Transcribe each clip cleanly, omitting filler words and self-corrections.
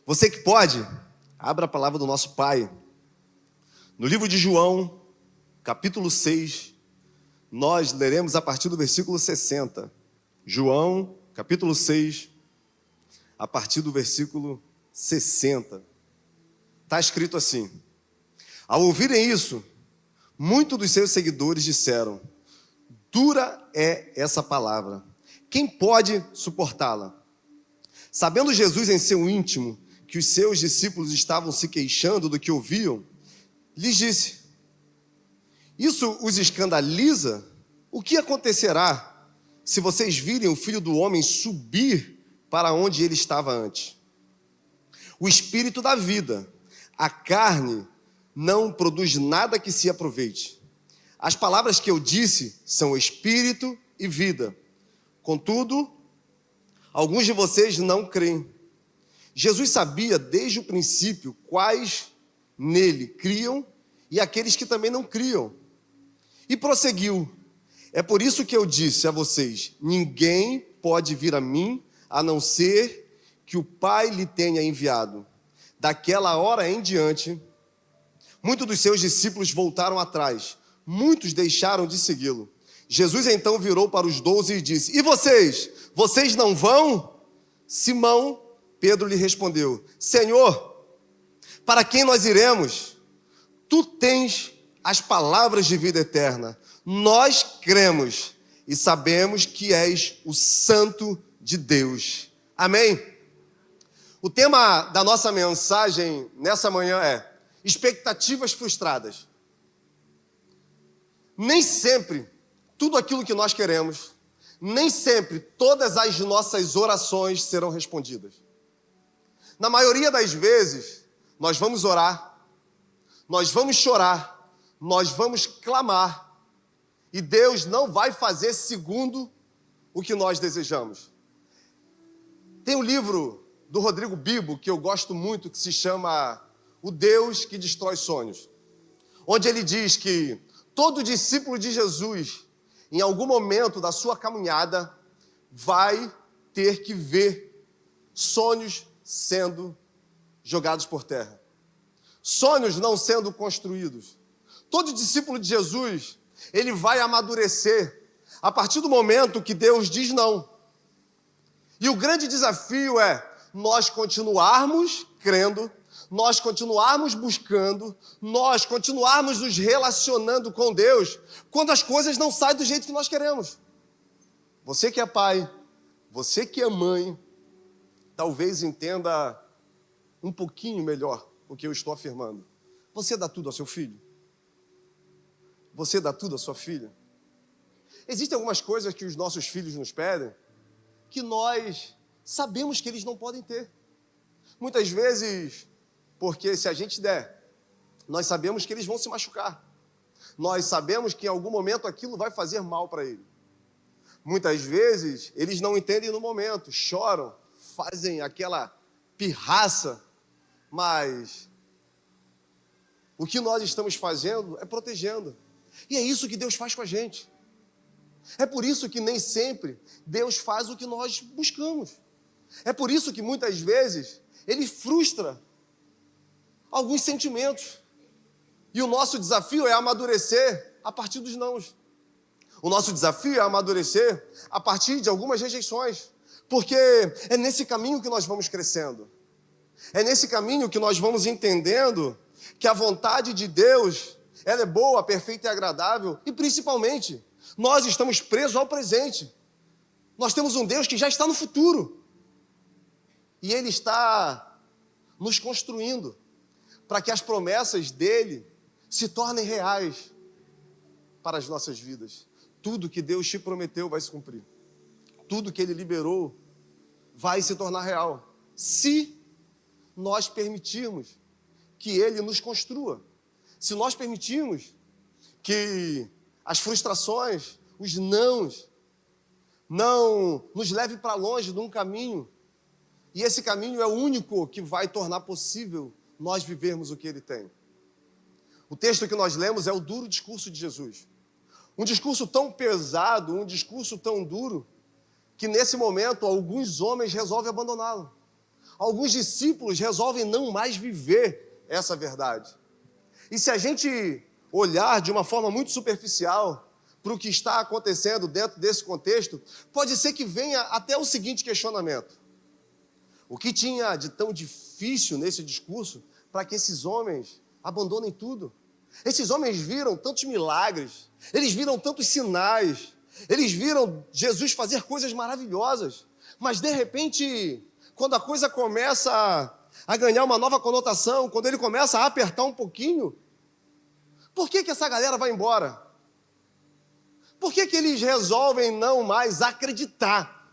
Você que pode, abra a palavra do nosso Pai. No livro de João, capítulo 6, nós leremos a partir do versículo 60. João, capítulo 6, a partir do versículo 60. Está escrito assim: ao ouvirem isso, muitos dos seus seguidores disseram: dura é essa palavra, quem pode suportá-la? Sabendo Jesus em seu íntimo que os seus discípulos estavam se queixando do que ouviam, lhes disse: isso os escandaliza? O que acontecerá se vocês virem o Filho do Homem subir para onde ele estava antes? O Espírito dá vida, a carne não produz nada que se aproveite. As palavras que eu disse são Espírito e vida. Contudo, alguns de vocês não creem. Jesus sabia desde o princípio quais nele criam e aqueles que também não criam. E prosseguiu: é por isso que eu disse a vocês: ninguém pode vir a mim a não ser que o Pai lhe tenha enviado. Daquela hora em diante, muitos dos seus discípulos voltaram atrás, muitos deixaram de segui-lo. Jesus então virou para os 12 e disse: e vocês? Vocês não vão? Simão Pedro lhe respondeu: Senhor, para quem nós iremos? Tu tens as palavras de vida eterna. Nós cremos e sabemos que és o Santo de Deus. Amém? O tema da nossa mensagem nessa manhã é expectativas frustradas. Nem sempre tudo aquilo que nós queremos, nem sempre todas as nossas orações serão respondidas. Na maioria das vezes, nós vamos orar, nós vamos chorar, nós vamos clamar, e Deus não vai fazer segundo o que nós desejamos. Tem um livro do Rodrigo Bibo que eu gosto muito, que se chama O Deus que Destrói Sonhos, onde ele diz que todo discípulo de Jesus, em algum momento da sua caminhada, vai ter que ver sonhos sendo jogados por terra, sonhos não sendo construídos. Todo discípulo de Jesus, ele vai amadurecer a partir do momento que Deus diz não. E o grande desafio é nós continuarmos crendo, nós continuarmos buscando, nós continuarmos nos relacionando com Deus, quando as coisas não saem do jeito que nós queremos. Você que é pai, você que é mãe, talvez entenda um pouquinho melhor o que eu estou afirmando. Você dá tudo ao seu filho? Você dá tudo à sua filha? Existem algumas coisas que os nossos filhos nos pedem que nós sabemos que eles não podem ter. Muitas vezes, porque se a gente der, nós sabemos que eles vão se machucar. Nós sabemos que em algum momento aquilo vai fazer mal para ele. Muitas vezes, eles não entendem no momento, choram, fazem aquela pirraça, mas o que nós estamos fazendo é protegendo. E é isso que Deus faz com a gente. É por isso que nem sempre Deus faz o que nós buscamos. É por isso que muitas vezes Ele frustra alguns sentimentos. E o nosso desafio é amadurecer a partir dos nãos. O nosso desafio é amadurecer a partir de algumas rejeições. Porque é nesse caminho que nós vamos crescendo. É nesse caminho que nós vamos entendendo que a vontade de Deus, ela é boa, perfeita e agradável. E principalmente, nós estamos presos ao presente. Nós temos um Deus que já está no futuro. E Ele está nos construindo para que as promessas dEle se tornem reais para as nossas vidas. Tudo que Deus te prometeu vai se cumprir. Tudo que Ele liberou vai se tornar real, se nós permitirmos que Ele nos construa. Se nós permitirmos que as frustrações, os nãos, não nos leve para longe de um caminho, e esse caminho é o único que vai tornar possível nós vivermos o que Ele tem. O texto que nós lemos é o duro discurso de Jesus. Um discurso tão pesado, um discurso tão duro, que nesse momento alguns homens resolvem abandoná-lo. alguns discípulos resolvem não mais viver essa verdade. E se a gente olhar de uma forma muito superficial para o que está acontecendo dentro desse contexto, pode ser que venha até o seguinte questionamento: o que tinha de tão difícil nesse discurso para que esses homens abandonem tudo? Esses homens viram tantos milagres, eles viram tantos sinais, eles viram Jesus fazer coisas maravilhosas, mas de repente, quando a coisa começa a ganhar uma nova conotação, quando ele começa a apertar um pouquinho, por que essa galera vai embora? Por que eles resolvem não mais acreditar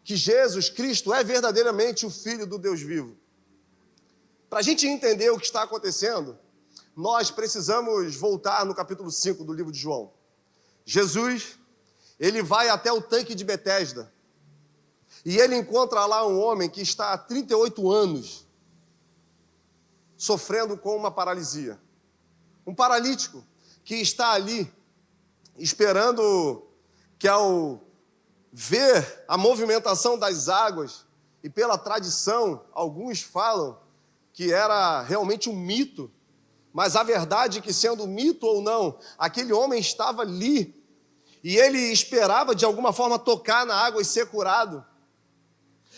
que Jesus Cristo é verdadeiramente o Filho do Deus vivo? Para a gente entender o que está acontecendo, nós precisamos voltar no capítulo 5 do livro de João. Jesus, ele vai até o tanque de Betesda, e ele encontra lá um homem que está há 38 anos sofrendo com uma paralisia. Um paralítico que está ali esperando que, ao ver a movimentação das águas, e pela tradição, alguns falam que era realmente um mito, mas a verdade é que, sendo mito ou não, aquele homem estava ali e ele esperava de alguma forma tocar na água e ser curado.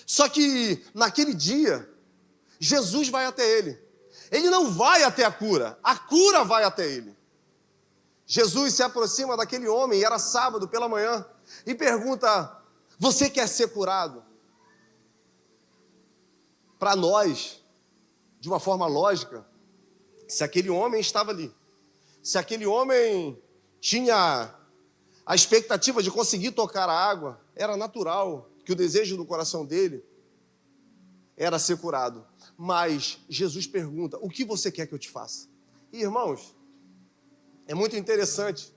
Só que naquele dia, Jesus vai até ele. Ele não vai até a cura vai até ele. Jesus se aproxima daquele homem, e era sábado pela manhã, e pergunta: você quer ser curado? Para nós, de uma forma lógica, se aquele homem estava ali, se aquele homem tinha a expectativa de conseguir tocar a água, era natural que o desejo do coração dele era ser curado. Mas Jesus pergunta: o que você quer que eu te faça? E, irmãos, é muito interessante,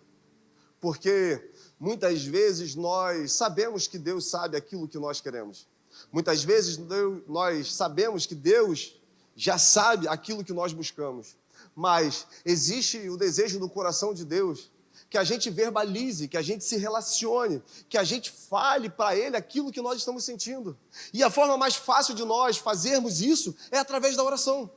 porque muitas vezes nós sabemos que Deus sabe aquilo que nós queremos. Muitas vezes nós sabemos que Deus já sabe aquilo que nós buscamos. Mas existe o desejo do coração de Deus que a gente verbalize, que a gente se relacione, que a gente fale para Ele aquilo que nós estamos sentindo. E a forma mais fácil de nós fazermos isso é através da oração.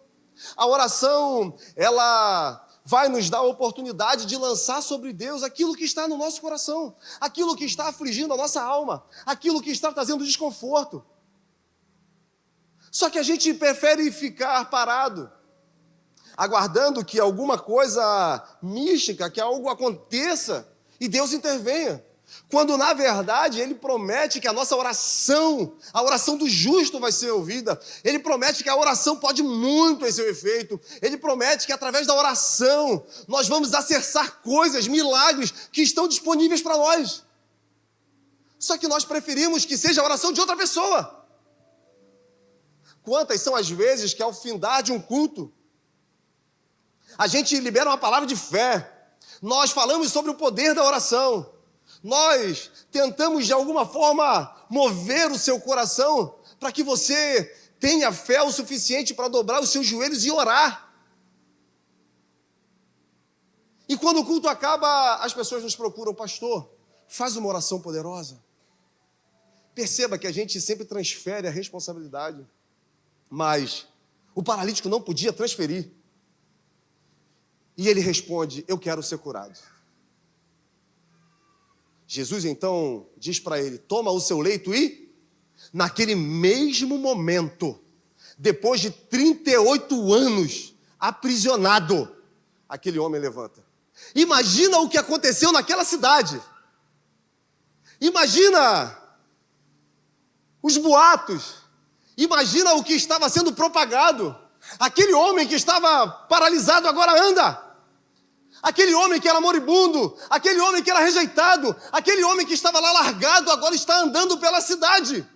A oração, ela vai nos dar a oportunidade de lançar sobre Deus aquilo que está no nosso coração, aquilo que está afligindo a nossa alma, aquilo que está trazendo desconforto. Só que a gente prefere ficar parado, aguardando que alguma coisa mística, que algo aconteça e Deus intervenha. Quando, na verdade, Ele promete que a nossa oração, a oração do justo vai ser ouvida. Ele promete que a oração pode muito em seu efeito. Ele promete que, através da oração, nós vamos acessar coisas, milagres que estão disponíveis para nós. Só que nós preferimos que seja a oração de outra pessoa. Quantas são as vezes que, ao findar de um culto, a gente libera uma palavra de fé, nós falamos sobre o poder da oração, nós tentamos de alguma forma mover o seu coração para que você tenha fé o suficiente para dobrar os seus joelhos e orar. E quando o culto acaba, as pessoas nos procuram: pastor, faz uma oração poderosa. Perceba que a gente sempre transfere a responsabilidade, mas o paralítico não podia transferir. E ele responde: eu quero ser curado. Jesus então diz para ele: toma o seu leito e, naquele mesmo momento, depois de 38 anos aprisionado, aquele homem levanta. Imagina o que aconteceu naquela cidade. Imagina os boatos. Imagina o que estava sendo propagado. Aquele homem que estava paralisado agora anda. Aquele homem que era moribundo, aquele homem que era rejeitado, aquele homem que estava lá largado, agora está andando pela cidade.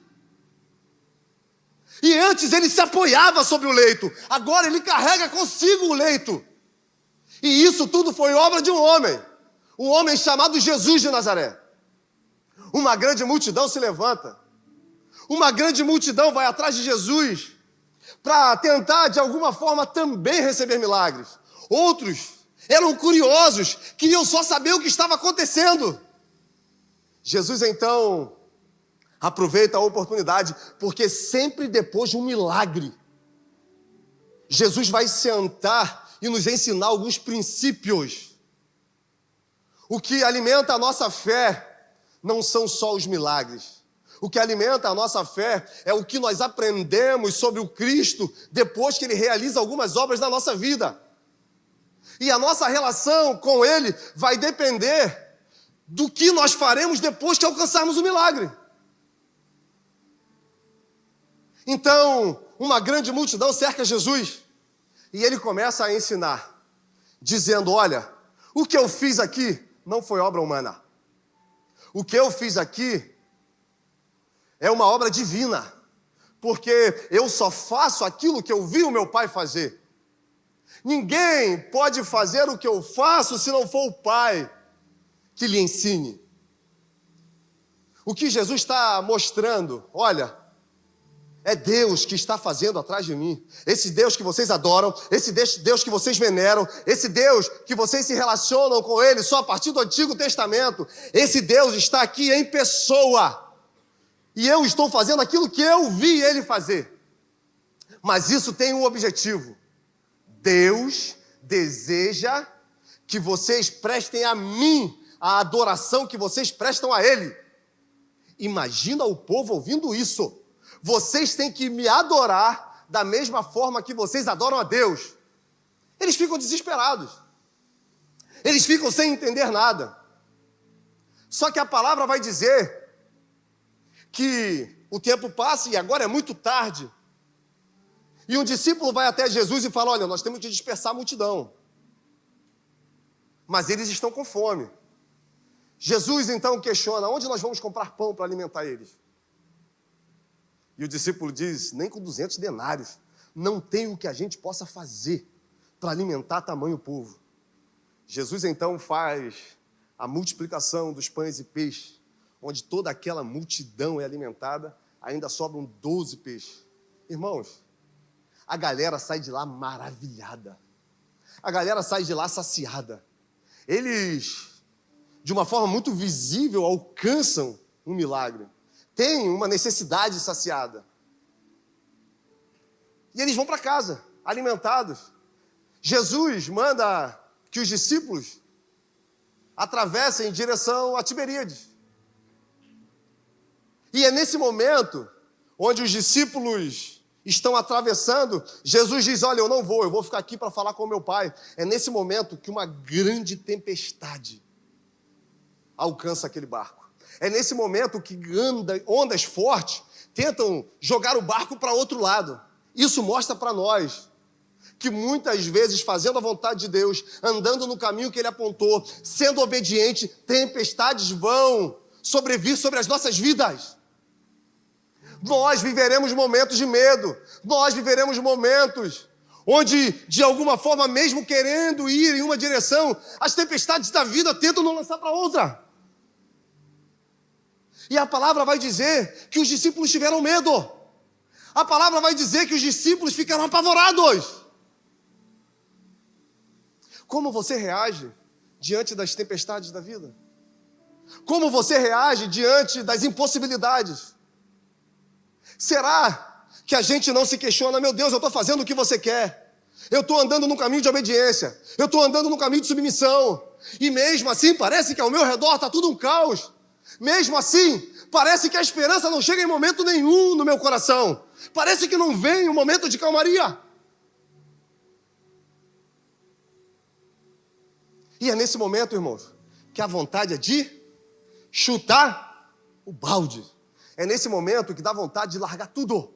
E antes ele se apoiava sobre o leito, agora ele carrega consigo o leito. E isso tudo foi obra de um homem chamado Jesus de Nazaré. Uma grande multidão se levanta, uma grande multidão vai atrás de Jesus para tentar de alguma forma também receber milagres. Outros eram curiosos, queriam só saber o que estava acontecendo. Jesus então Aproveita a oportunidade, porque sempre depois de um milagre, Jesus vai sentar e nos ensinar alguns princípios. O que alimenta a nossa fé não são só os milagres. O que alimenta a nossa fé é o que nós aprendemos sobre o Cristo depois que Ele realiza algumas obras na nossa vida. E a nossa relação com Ele vai depender do que nós faremos depois que alcançarmos o milagre. Então, uma grande multidão cerca Jesus e Ele começa a ensinar, dizendo: olha, o que eu fiz aqui não foi obra humana. O que eu fiz aqui é uma obra divina, porque eu só faço aquilo que eu vi o meu Pai fazer. Ninguém pode fazer o que eu faço se não for o Pai que lhe ensine. O que Jesus está mostrando, olha, é Deus que está fazendo atrás de mim. Esse Deus que vocês adoram, esse Deus que vocês veneram, esse Deus que vocês se relacionam com Ele só a partir do Antigo Testamento, esse Deus está aqui em pessoa. E eu estou fazendo aquilo que eu vi Ele fazer. Mas isso tem um objetivo. Deus deseja que vocês prestem a mim a adoração que vocês prestam a Ele. Imagina o povo ouvindo isso. Vocês têm que me adorar da mesma forma que vocês adoram a Deus. Eles ficam desesperados. Eles ficam sem entender nada. Só que a palavra vai dizer que o tempo passa e agora é muito tarde. E um discípulo vai até Jesus e fala: olha, nós temos que dispersar a multidão. Mas eles estão com fome. Jesus então questiona: onde nós vamos comprar pão para alimentar eles? E o discípulo diz: nem com 200 denários. Não tem o que a gente possa fazer para alimentar tamanho povo. Jesus então faz a multiplicação dos pães e peixes, onde toda aquela multidão é alimentada, ainda sobram 12 peixes. Irmãos, a galera sai de lá maravilhada. A galera sai de lá saciada. Eles, de uma forma muito visível, alcançam um milagre. Têm uma necessidade saciada. E eles vão para casa, alimentados. Jesus manda que os discípulos atravessem em direção a Tiberíades. E é nesse momento, onde os discípulos estão atravessando, Jesus diz: olha, eu não vou, eu vou ficar aqui para falar com o meu Pai. É nesse momento que uma grande tempestade alcança aquele barco. É nesse momento que ondas fortes tentam jogar o barco para outro lado. Isso mostra para nós que muitas vezes, fazendo a vontade de Deus, andando no caminho que Ele apontou, sendo obediente, tempestades vão sobrevir sobre as nossas vidas. Nós viveremos momentos de medo, nós viveremos momentos onde, de alguma forma, mesmo querendo ir em uma direção, as tempestades da vida tentam nos lançar para outra. E a palavra vai dizer que os discípulos tiveram medo. A palavra vai dizer que os discípulos ficaram apavorados. Como você reage diante das tempestades da vida? Como você reage diante das impossibilidades? Será que a gente não se questiona: meu Deus, eu estou fazendo o que você quer, eu estou andando no caminho de obediência, eu estou andando no caminho de submissão, e mesmo assim parece que ao meu redor está tudo um caos, mesmo assim parece que a esperança não chega em momento nenhum no meu coração, parece que não vem um momento de calmaria. E é nesse momento, irmãos, que a vontade é de chutar o balde. É nesse momento que dá vontade de largar tudo.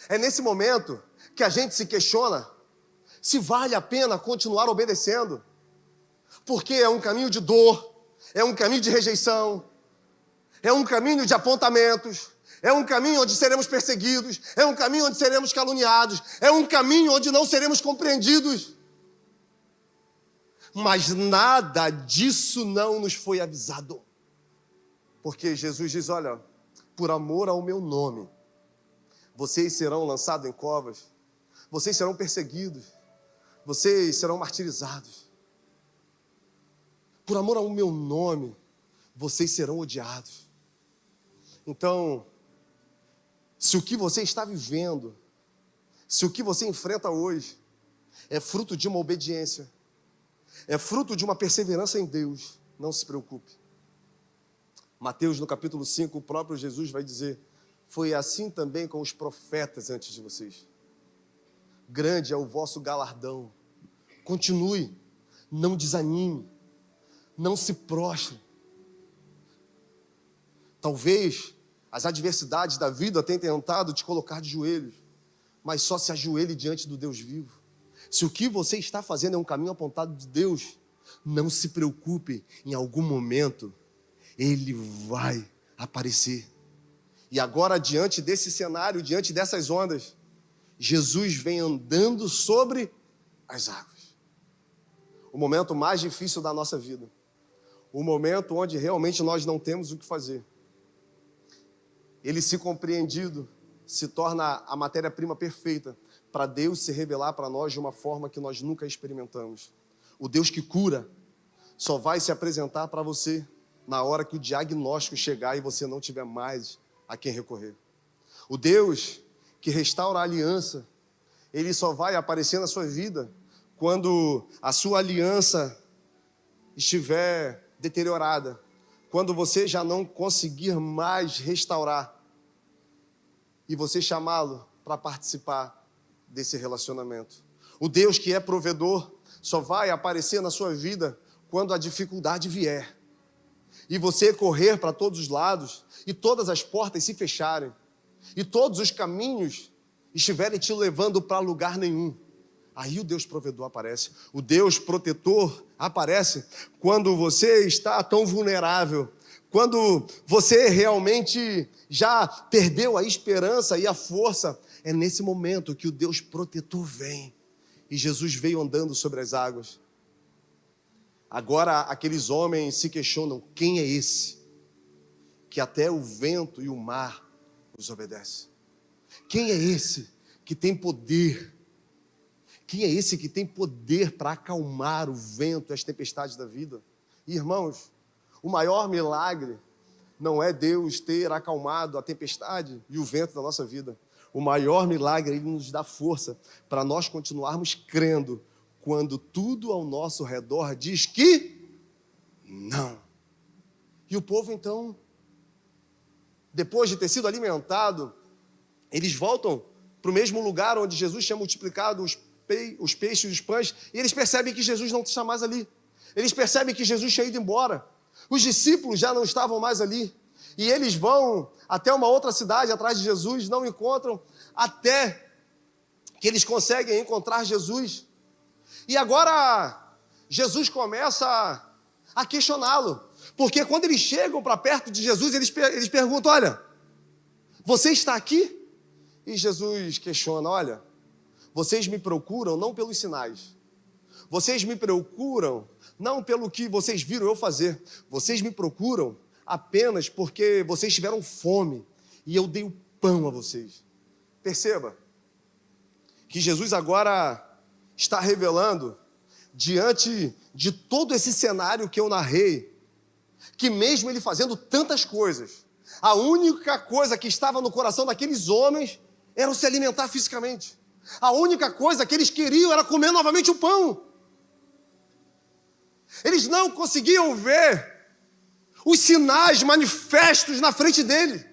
É nesse momento que a gente se questiona se vale a pena continuar obedecendo. Porque é um caminho de dor, é um caminho de rejeição, é um caminho de apontamentos, é um caminho onde seremos perseguidos, é um caminho onde seremos caluniados, é um caminho onde não seremos compreendidos. Mas nada disso não nos foi avisado. Porque Jesus diz: olha, por amor ao meu nome, vocês serão lançados em covas, vocês serão perseguidos, vocês serão martirizados. Por amor ao meu nome, vocês serão odiados. Então, se o que você está vivendo, se o que você enfrenta hoje é fruto de uma obediência, é fruto de uma perseverança em Deus, não se preocupe. Mateus, no capítulo 5, o próprio Jesus vai dizer: foi assim também com os profetas antes de vocês. Grande é o vosso galardão. Continue, não desanime, não se prostre. Talvez as adversidades da vida tenham tentado te colocar de joelhos, mas só se ajoelhe diante do Deus vivo. Se o que você está fazendo é um caminho apontado de Deus, não se preocupe, em algum momento Ele vai aparecer. E agora, diante desse cenário, diante dessas ondas, Jesus vem andando sobre as águas. O momento mais difícil da nossa vida. O momento onde realmente nós não temos o que fazer. Ele, se compreendido, se torna a matéria-prima perfeita para Deus se revelar para nós de uma forma que nós nunca experimentamos. O Deus que cura só vai se apresentar para você na hora que o diagnóstico chegar e você não tiver mais a quem recorrer. O Deus que restaura a aliança, Ele só vai aparecer na sua vida quando a sua aliança estiver deteriorada, quando você já não conseguir mais restaurar e você chamá-lo para participar desse relacionamento. O Deus que é provedor só vai aparecer na sua vida quando a dificuldade vier e você correr para todos os lados e todas as portas se fecharem e todos os caminhos estiverem te levando para lugar nenhum. Aí o Deus provedor aparece. O Deus protetor aparece quando você está tão vulnerável, quando você realmente já perdeu a esperança e a força. É nesse momento que o Deus protetor vem. E Jesus veio andando sobre as águas. Agora aqueles homens se questionam: quem é esse que até o vento e o mar os obedecem? Quem é esse que tem poder? Quem é esse que tem poder para acalmar o vento e as tempestades da vida? E, irmãos, o maior milagre não é Deus ter acalmado a tempestade e o vento da nossa vida. O maior milagre é Ele nos dá força para nós continuarmos crendo quando tudo ao nosso redor diz que não. E o povo, então, depois de ter sido alimentado, eles voltam para o mesmo lugar onde Jesus tinha multiplicado os peixes e os pães, e eles percebem que Jesus não está mais ali. Eles percebem que Jesus tinha ido embora. Os discípulos já não estavam mais ali. E eles vão até uma outra cidade atrás de Jesus, não encontram, até que eles conseguem encontrar Jesus. E agora Jesus começa a questioná-lo. Porque quando eles chegam para perto de Jesus, eles perguntam: olha, você está aqui? E Jesus questiona: olha, vocês me procuram não pelos sinais. Vocês me procuram não pelo que vocês viram eu fazer. Vocês me procuram apenas porque vocês tiveram fome e eu dei o pão a vocês. Perceba que Jesus agora está revelando, diante de todo esse cenário que eu narrei, que mesmo ele fazendo tantas coisas, a única coisa que estava no coração daqueles homens era se alimentar fisicamente. A única coisa que eles queriam era comer novamente o pão. Eles não conseguiam ver os sinais manifestos na frente dele.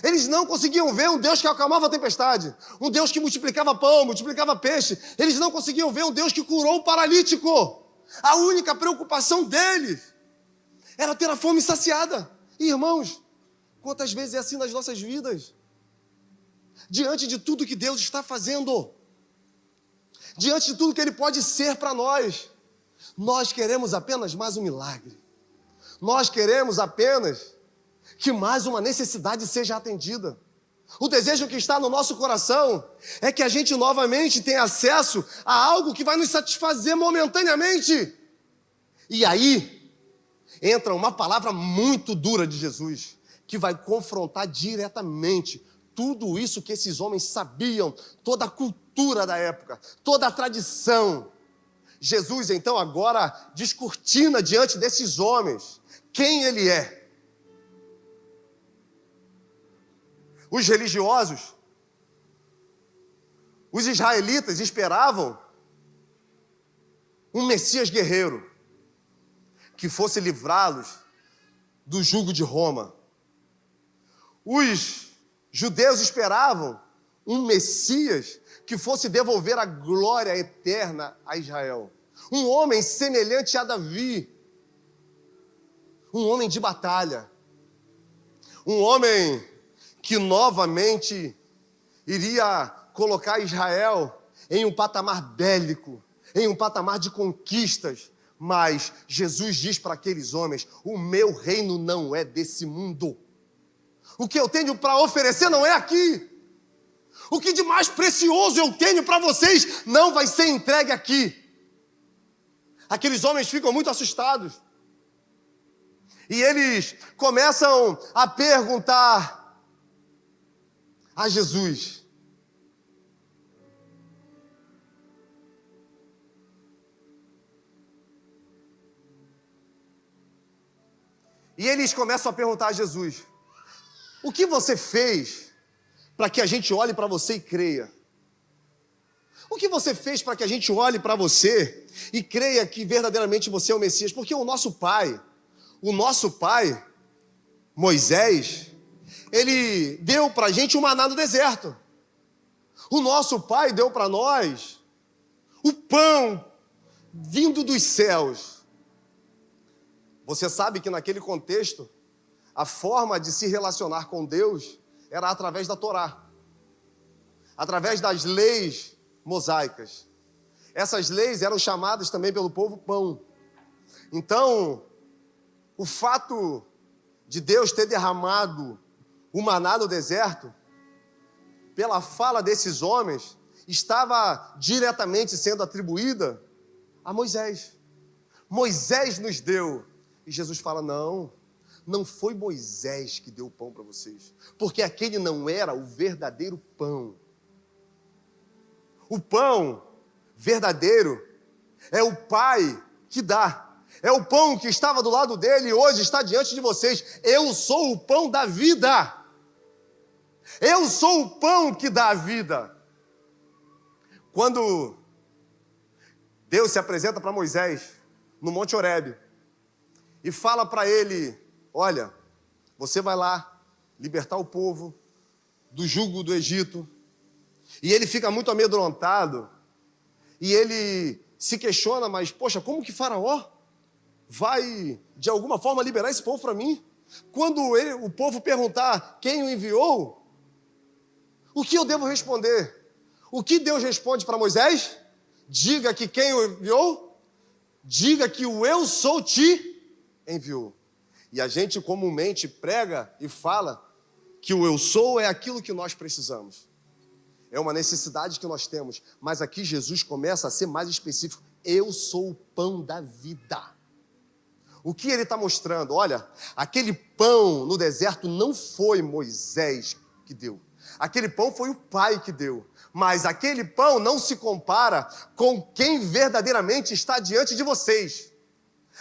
Eles não conseguiam ver um Deus que acalmava a tempestade, um Deus que multiplicava pão, multiplicava peixe. Eles não conseguiam ver um Deus que curou o paralítico. A única preocupação deles era ter a fome saciada. E, irmãos, quantas vezes é assim nas nossas vidas? Diante de tudo que Deus está fazendo, diante de tudo que Ele pode ser para nós, nós queremos apenas mais um milagre. Nós queremos apenas que mais uma necessidade seja atendida. O desejo que está no nosso coração é que a gente novamente tenha acesso a algo que vai nos satisfazer momentaneamente. E aí entra uma palavra muito dura de Jesus, que vai confrontar diretamente tudo isso que esses homens sabiam, toda a cultura da época, toda a tradição. Jesus, então, agora descortina diante desses homens quem Ele é. Os religiosos, os israelitas esperavam um Messias guerreiro que fosse livrá-los do jugo de Roma. Os judeus esperavam um Messias que fosse devolver a glória eterna a Israel. Um homem semelhante a Davi. Um homem de batalha. Um homem que novamente iria colocar Israel em um patamar bélico, em um patamar de conquistas. Mas Jesus diz para aqueles homens: o meu reino não é desse mundo. O que eu tenho para oferecer não é aqui. O que de mais precioso eu tenho para vocês não vai ser entregue aqui. Aqueles homens ficam muito assustados. E eles começam a perguntar a Jesus: o que você fez para que a gente olhe para você e creia? O que você fez para que a gente olhe para você e creia que verdadeiramente você é o Messias? Porque o nosso pai, Moisés, ele deu para a gente o maná no deserto. O nosso pai deu para nós o pão vindo dos céus. Você sabe que naquele contexto, a forma de se relacionar com Deus era através da Torá, através das leis mosaicas. Essas leis eram chamadas também pelo povo pão. Então, o fato de Deus ter derramado o maná no deserto, pela fala desses homens, estava diretamente sendo atribuída a Moisés. Moisés nos deu. E Jesus fala: não foi Moisés que deu o pão para vocês, porque aquele não era o verdadeiro pão. O pão verdadeiro é o Pai que dá. É o pão que estava do lado dele e hoje está diante de vocês. Eu sou o pão da vida. Eu sou o pão que dá a vida. Quando Deus se apresenta para Moisés no Monte Horebe e fala para ele: olha, você vai lá libertar o povo do jugo do Egito. E ele fica muito amedrontado e ele se questiona: mas poxa, como que Faraó vai de alguma forma liberar esse povo para mim? Quando o povo perguntar quem o enviou, o que eu devo responder? O que Deus responde para Moisés? Diga que quem o enviou, diga que o eu sou te enviou. E a gente comumente prega e fala que o eu sou é aquilo que nós precisamos. É uma necessidade que nós temos. Mas aqui Jesus começa a ser mais específico. Eu sou o pão da vida. O que ele está mostrando? Olha, aquele pão no deserto não foi Moisés que deu. Aquele pão foi o Pai que deu. Mas aquele pão não se compara com quem verdadeiramente está diante de vocês.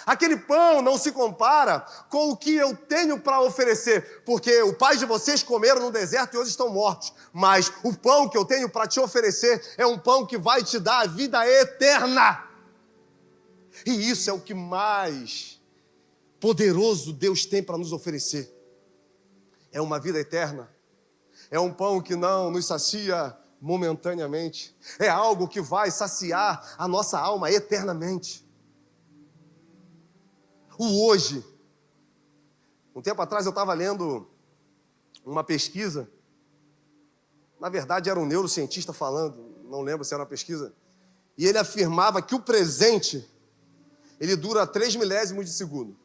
Aquele pão não se compara com o que eu tenho para oferecer, porque o pai de vocês comeram no deserto e hoje estão mortos. Mas o pão que eu tenho para te oferecer é um pão que vai te dar a vida eterna. E isso é o que mais poderoso Deus tem para nos oferecer. É uma vida eterna. É um pão que não nos sacia momentaneamente. É algo que vai saciar a nossa alma eternamente. O hoje. Um tempo atrás eu estava lendo uma pesquisa. Na verdade era um neurocientista falando, não lembro se era uma pesquisa. E ele afirmava que o presente, ele dura 3 milésimos de segundo.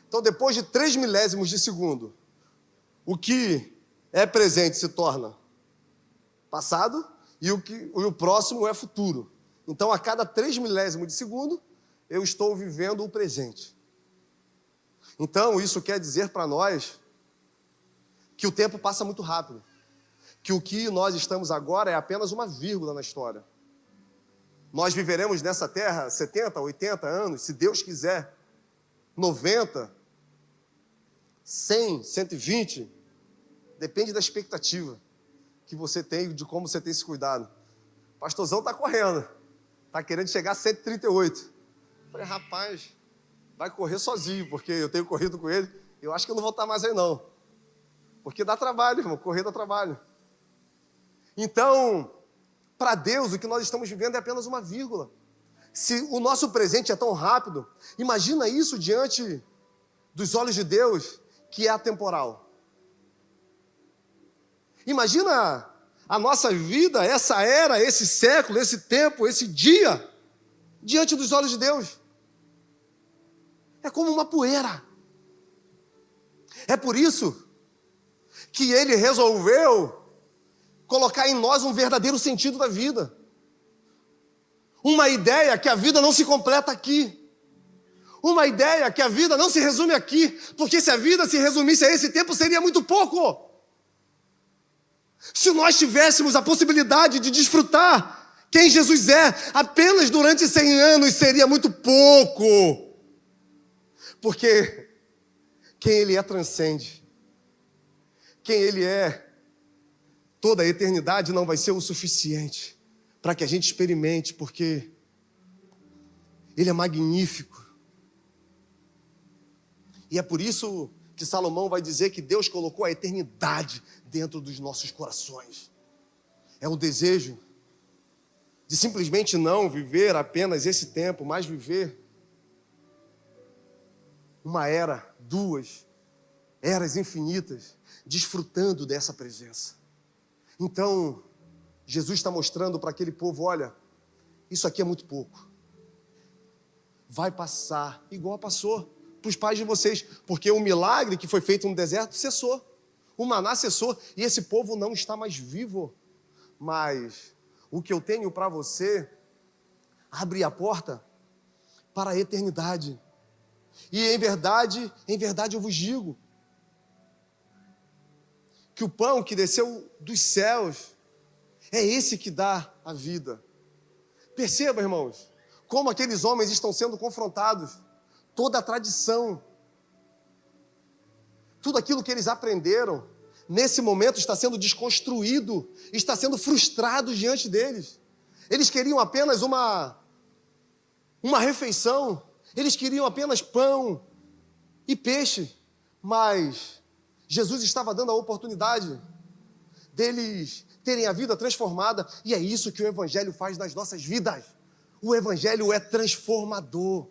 Então depois de 3 milésimos de segundo, o que é presente se torna passado e o próximo é futuro. Então a cada 3 milésimos de segundo, eu estou vivendo o presente. Então, isso quer dizer para nós que o tempo passa muito rápido. Que o que nós estamos agora é apenas uma vírgula na história. Nós viveremos nessa terra 70, 80 anos, se Deus quiser, 90, 100, 120, Depende da expectativa que você tem, de como você tem se cuidado. O pastorzão está correndo. Está querendo chegar a 138. Falei, rapaz, vai correr sozinho, porque eu tenho corrido com ele. Eu acho que eu não vou estar mais aí, não. Porque dá trabalho, irmão. Correr dá trabalho. Então, para Deus, o que nós estamos vivendo é apenas uma vírgula. Se o nosso presente é tão rápido, imagina isso diante dos olhos de Deus, que é atemporal. Imagina a nossa vida, essa era, esse século, esse tempo, esse dia, diante dos olhos de Deus. É como uma poeira. É por isso que Ele resolveu colocar em nós um verdadeiro sentido da vida. Uma ideia que a vida não se completa aqui. Uma ideia que a vida não se resume aqui. Porque se a vida se resumisse a esse tempo, seria muito pouco. Se nós tivéssemos a possibilidade de desfrutar quem Jesus é apenas durante 100 anos, seria muito pouco. Porque quem Ele é transcende. Quem Ele é, toda a eternidade não vai ser o suficiente para que a gente experimente, porque Ele é magnífico. E é por isso que Salomão vai dizer que Deus colocou a eternidade dentro dos nossos corações. É o desejo de simplesmente não viver apenas esse tempo, mas viver uma era, 2 eras infinitas, desfrutando dessa presença. Então, Jesus está mostrando para aquele povo, olha, isso aqui é muito pouco. Vai passar, igual passou para os pais de vocês, porque o milagre que foi feito no deserto cessou. O maná cessou e esse povo não está mais vivo. Mas o que eu tenho para você abre a porta para a eternidade. E em verdade eu vos digo que o pão que desceu dos céus é esse que dá a vida. Perceba, irmãos, como aqueles homens estão sendo confrontados. Toda a tradição, tudo aquilo que eles aprenderam, nesse momento está sendo desconstruído, está sendo frustrado diante deles. Eles queriam apenas uma refeição, eles queriam apenas pão e peixe, mas Jesus estava dando a oportunidade deles terem a vida transformada, e é isso que o Evangelho faz nas nossas vidas. O Evangelho é transformador.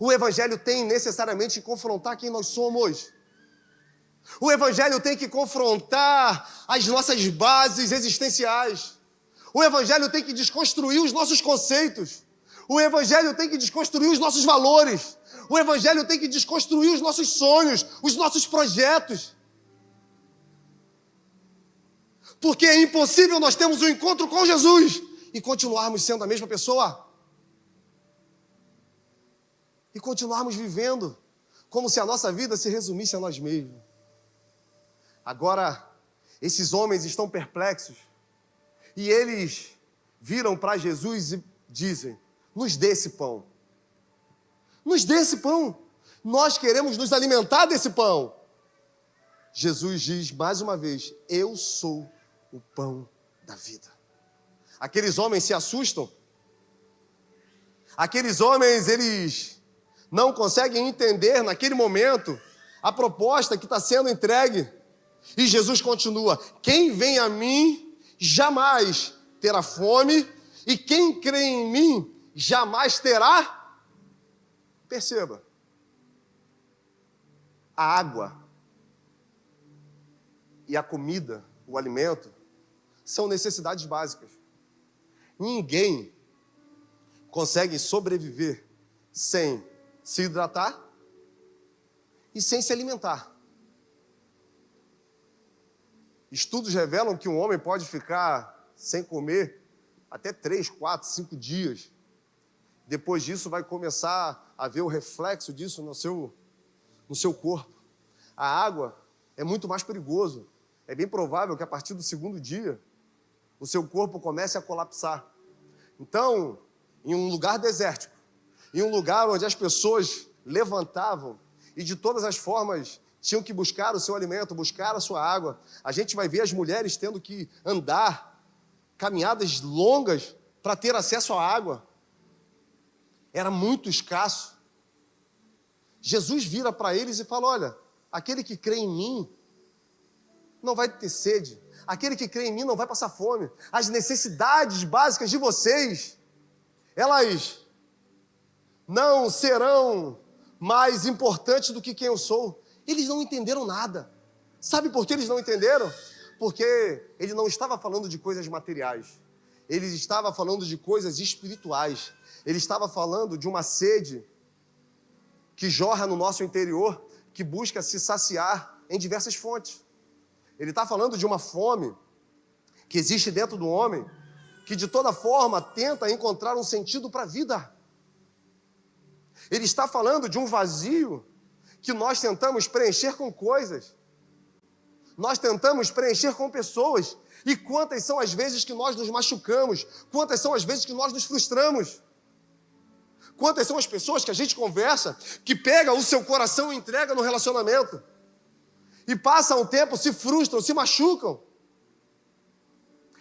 O Evangelho tem necessariamente que confrontar quem nós somos. O Evangelho tem que confrontar as nossas bases existenciais. O Evangelho tem que desconstruir os nossos conceitos. O Evangelho tem que desconstruir os nossos valores. O Evangelho tem que desconstruir os nossos sonhos, os nossos projetos. Porque é impossível nós termos um encontro com Jesus e continuarmos sendo a mesma pessoa. E continuarmos vivendo como se a nossa vida se resumisse a nós mesmos. Agora, esses homens estão perplexos e eles viram para Jesus e dizem, nos dê esse pão. Nos dê esse pão. Nós queremos nos alimentar desse pão. Jesus diz mais uma vez, eu sou o pão da vida. Aqueles homens se assustam. Aqueles homens, eles não conseguem entender naquele momento a proposta que está sendo entregue. E Jesus continua, quem vem a mim jamais terá fome, e quem crê em mim jamais terá. Perceba, a água e a comida, o alimento, são necessidades básicas. Ninguém consegue sobreviver sem se hidratar e sem se alimentar. Estudos revelam que um homem pode ficar sem comer até 3, 4, 5 dias. Depois disso vai começar a ver o reflexo disso no seu corpo. A água é muito mais perigoso. É bem provável que a partir do 2º dia o seu corpo comece a colapsar. Então, em um lugar desértico, em um lugar onde as pessoas levantavam e de todas as formas tinham que buscar o seu alimento, buscar a sua água. A gente vai ver as mulheres tendo que andar caminhadas longas para ter acesso à água. Era muito escasso. Jesus vira para eles e fala: olha, aquele que crê em mim não vai ter sede. Aquele que crê em mim não vai passar fome. As necessidades básicas de vocês, elas não serão mais importantes do que quem eu sou. Eles não entenderam nada. Sabe por que eles não entenderam? Porque ele não estava falando de coisas materiais. Ele estava falando de coisas espirituais. Ele estava falando de uma sede que jorra no nosso interior, que busca se saciar em diversas fontes. Ele está falando de uma fome que existe dentro do homem, que de toda forma tenta encontrar um sentido para a vida. Ele está falando de um vazio que nós tentamos preencher com coisas. Nós tentamos preencher com pessoas. E quantas são as vezes que nós nos machucamos? Quantas são as vezes que nós nos frustramos? Quantas são as pessoas que a gente conversa, que pega o seu coração e entrega no relacionamento? E passam um tempo, se frustram, se machucam.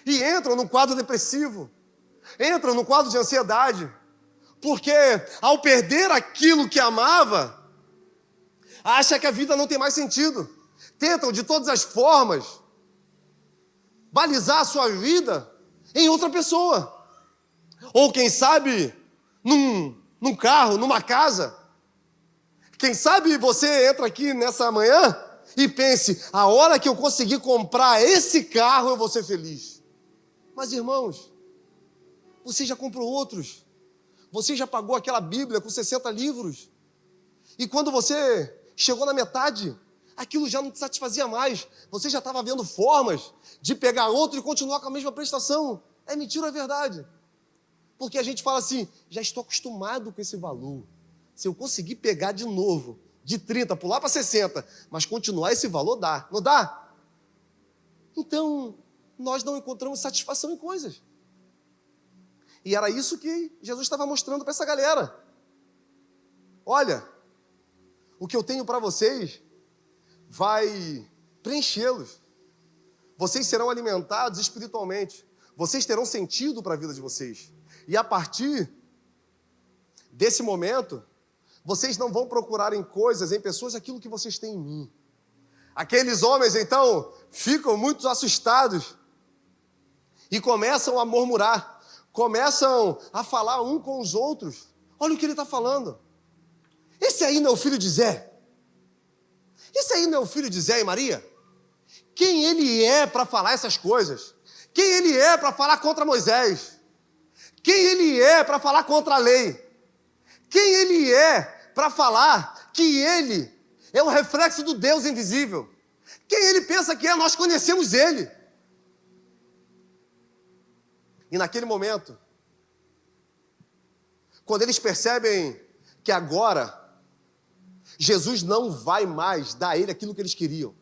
E entram num quadro depressivo. Entram num quadro de ansiedade. Porque ao perder aquilo que amava, acha que a vida não tem mais sentido. Tentam de todas as formas balizar a sua vida em outra pessoa. Ou quem sabe num carro, numa casa. Quem sabe você entra aqui nessa manhã e pense: a hora que eu conseguir comprar esse carro eu vou ser feliz. Mas irmãos, você já comprou outros. Você já pagou aquela Bíblia com 60 livros. E quando você chegou na metade, aquilo já não te satisfazia mais. Você já estava vendo formas de pegar outro e continuar com a mesma prestação. É mentira ou é verdade? Porque a gente fala assim: já estou acostumado com esse valor. Se eu conseguir pegar de novo, de 30, pular para 60, mas continuar esse valor, dá. Não dá? Então, nós não encontramos satisfação em coisas. E era isso que Jesus estava mostrando para essa galera. Olha, o que eu tenho para vocês vai preenchê-los. Vocês serão alimentados espiritualmente. Vocês terão sentido para a vida de vocês. E a partir desse momento, vocês não vão procurar em coisas, em pessoas, aquilo que vocês têm em mim. Aqueles homens, então, ficam muito assustados e começam a murmurar. Começam a falar um com os outros. Olha o que ele está falando. Esse aí não é o filho de Zé? Esse aí não é o filho de Zé e Maria? Quem ele é para falar essas coisas? Quem ele é para falar contra Moisés? Quem ele é para falar contra a lei? Quem ele é para falar que ele é o reflexo do Deus invisível? Quem ele pensa que é? Nós conhecemos ele. E naquele momento, quando eles percebem que agora Jesus não vai mais dar a ele aquilo que eles queriam,